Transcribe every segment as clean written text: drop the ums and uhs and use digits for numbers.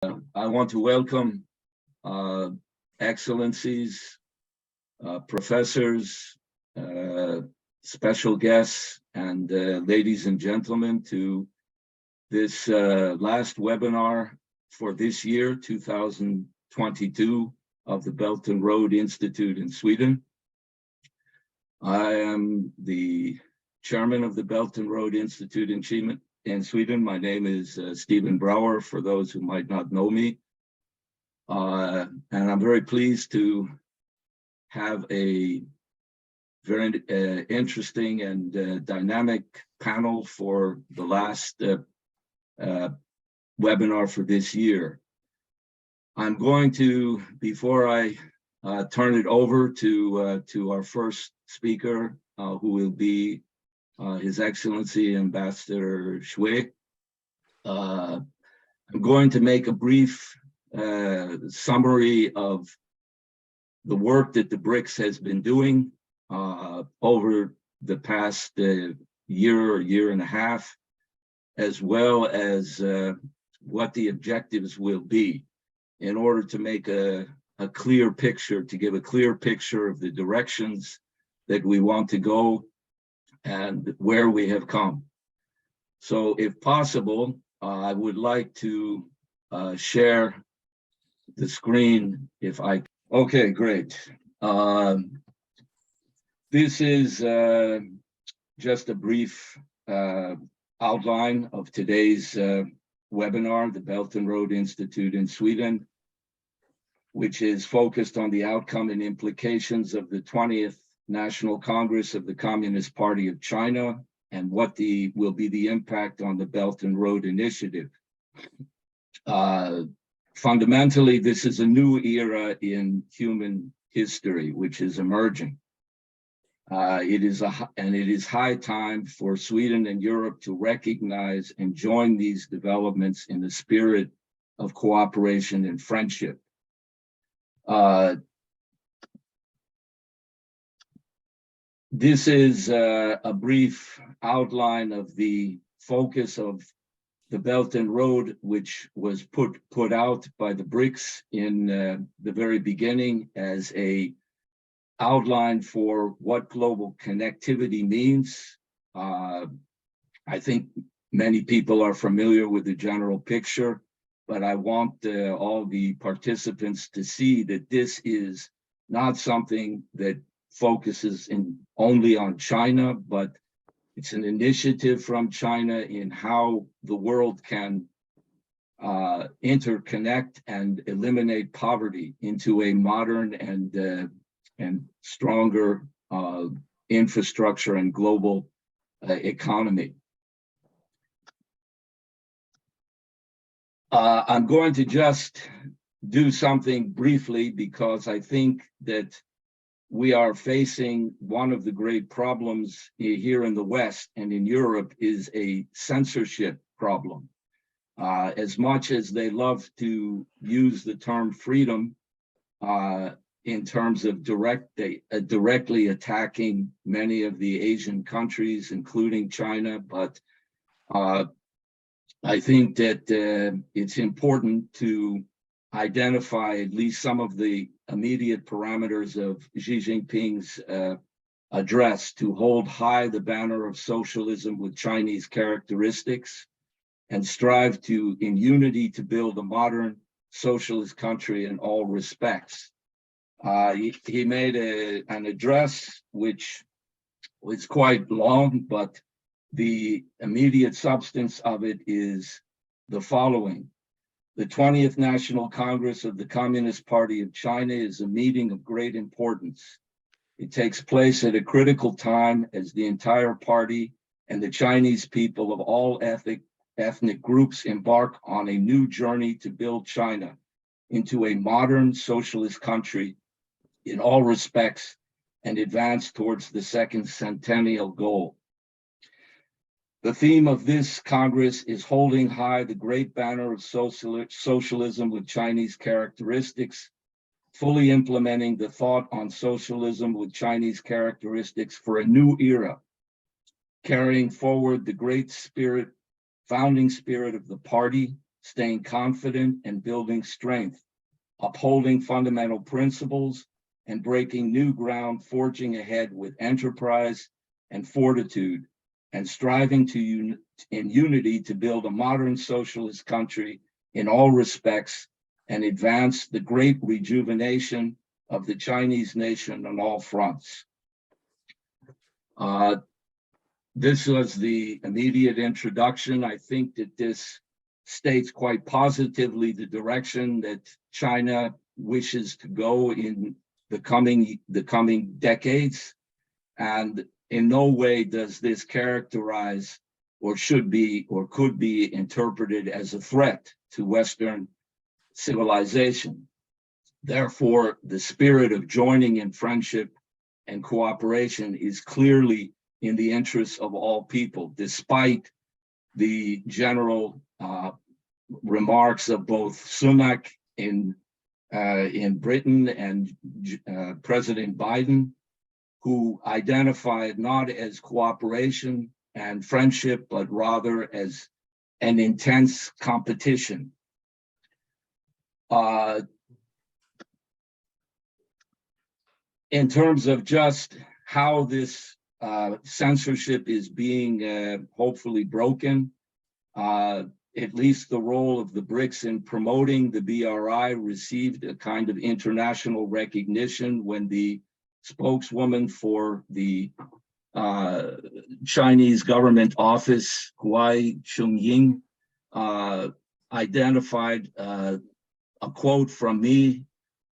I want to welcome excellencies, professors, special guests, and ladies and gentlemen to this last webinar for this year, 2022, of the Belt and Road Institute in Sweden. I am the chairman of the Belt and Road Institute in Sweden. My name is Stephen Brawer, for those who might not know me. And I'm very pleased to have a very interesting and dynamic panel for the last webinar for this year. I'm going to, before I turn it over to our first speaker, who will be His Excellency Ambassador Xi, I'm going to make a brief summary of the work that the BRICS has been doing over the past year or year and a half, as well as what the objectives will be, in order to make a clear picture, to give a clear picture of the directions that we want to go and where we have come. So if possible, I would like to share the screen if I... Okay, great. This is just a brief outline of today's webinar, the Belt and Road Institute in Sweden, which is focused on the outcome and implications of the 20th National Congress of the Communist Party of China and what will be the impact on the Belt and Road Initiative. Fundamentally, this is a new era in human history, which is emerging. It is high time for Sweden and Europe to recognize and join these developments in the spirit of cooperation and friendship. This is a brief outline of the focus of the Belt and Road, which was put out by the BRICS in the very beginning as a outline for what global connectivity means. I think many people are familiar with the general picture, but I want all the participants to see that this is not something that focuses only on China, but it's an initiative from China in how the world can interconnect and eliminate poverty into a modern and stronger infrastructure and global economy. I'm going to just do something briefly because I think that we are facing one of the great problems here in the West and in Europe is a censorship problem. As much as they love to use the term freedom in terms of directly attacking many of the Asian countries, including China, but I think that it's important to identify at least some of the immediate parameters of Xi Jinping's address to hold high the banner of socialism with Chinese characteristics and strive to, in unity, to build a modern socialist country in all respects. He made an address which was quite long, but the immediate substance of it is the following. The 20th National Congress of the Communist Party of China is a meeting of great importance. It takes place at a critical time as the entire party and the Chinese people of all ethnic groups embark on a new journey to build China into a modern socialist country in all respects and advance towards the second centennial goal. The theme of this Congress is holding high the great banner of socialism with Chinese characteristics, fully implementing the thought on socialism with Chinese characteristics for a new era, carrying forward the great founding spirit of the party staying confident and building strength, upholding fundamental principles and breaking new ground, forging ahead with enterprise and fortitude, and striving in unity to build a modern socialist country in all respects and advance the great rejuvenation of the Chinese nation on all fronts. This was the immediate introduction. I think that this states quite positively the direction that China wishes to go in the coming decades. And in no way does this characterize or should be or could be interpreted as a threat to Western civilization. Therefore, the spirit of joining in friendship and cooperation is clearly in the interests of all people, despite the general remarks of both Sunak in Britain and President Biden, who identified not as cooperation and friendship, but rather as an intense competition. In terms of just how this censorship is being hopefully broken, at least the role of the BRICS in promoting the BRI received a kind of international recognition when the spokeswoman for the Chinese government office, Huai Chungying, identified a quote from me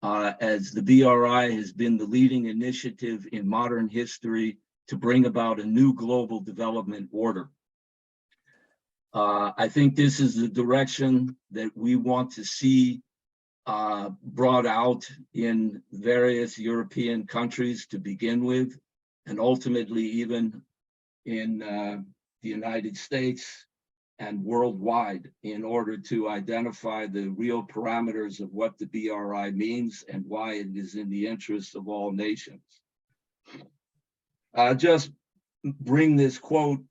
as the BRI has been the leading initiative in modern history to bring about a new global development order. I think this is the direction that we want to see brought out in various European countries to begin with, and ultimately even in the United States and worldwide, in order to identify the real parameters of what the BRI means and why it is in the interest of all nations. Just bring this quote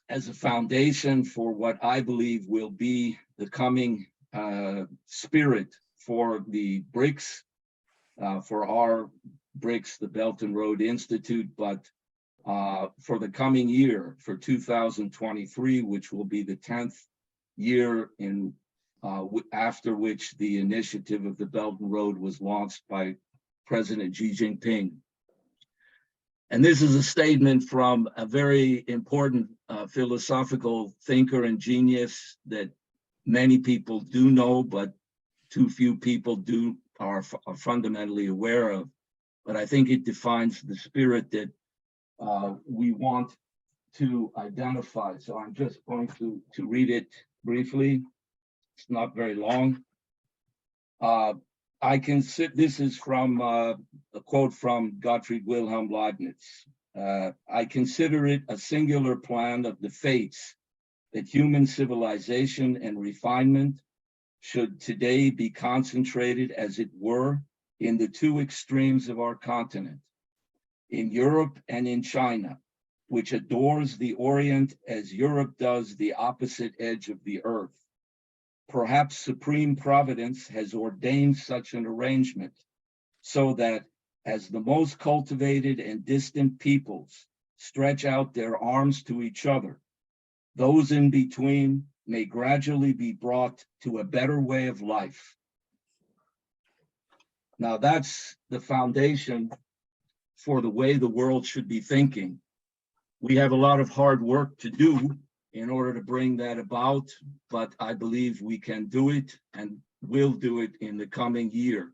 as a foundation for what I believe will be the coming spirit for the BRICS, for our BRICS, the Belt and Road Institute, but for the coming year, for 2023, which will be the 10th year in after which the initiative of the Belt and Road was launched by President Xi Jinping. And this is a statement from a very important philosophical thinker and genius that many people do know, but too few people are fundamentally aware of. But I think it defines the spirit that we want to identify. So I'm just going to read it briefly. It's not very long. This is from a quote from Gottfried Wilhelm Leibniz. I consider it a singular plan of the fates that human civilization and refinement should today be concentrated, as it were, in the two extremes of our continent, in Europe and in China, which adores the Orient as Europe does the opposite edge of the earth. Perhaps supreme providence has ordained such an arrangement so that as the most cultivated and distant peoples stretch out their arms to each other, those in between may gradually be brought to a better way of life. Now that's the foundation for the way the world should be thinking. We have a lot of hard work to do in order to bring that about, but I believe we can do it and will do it in the coming year.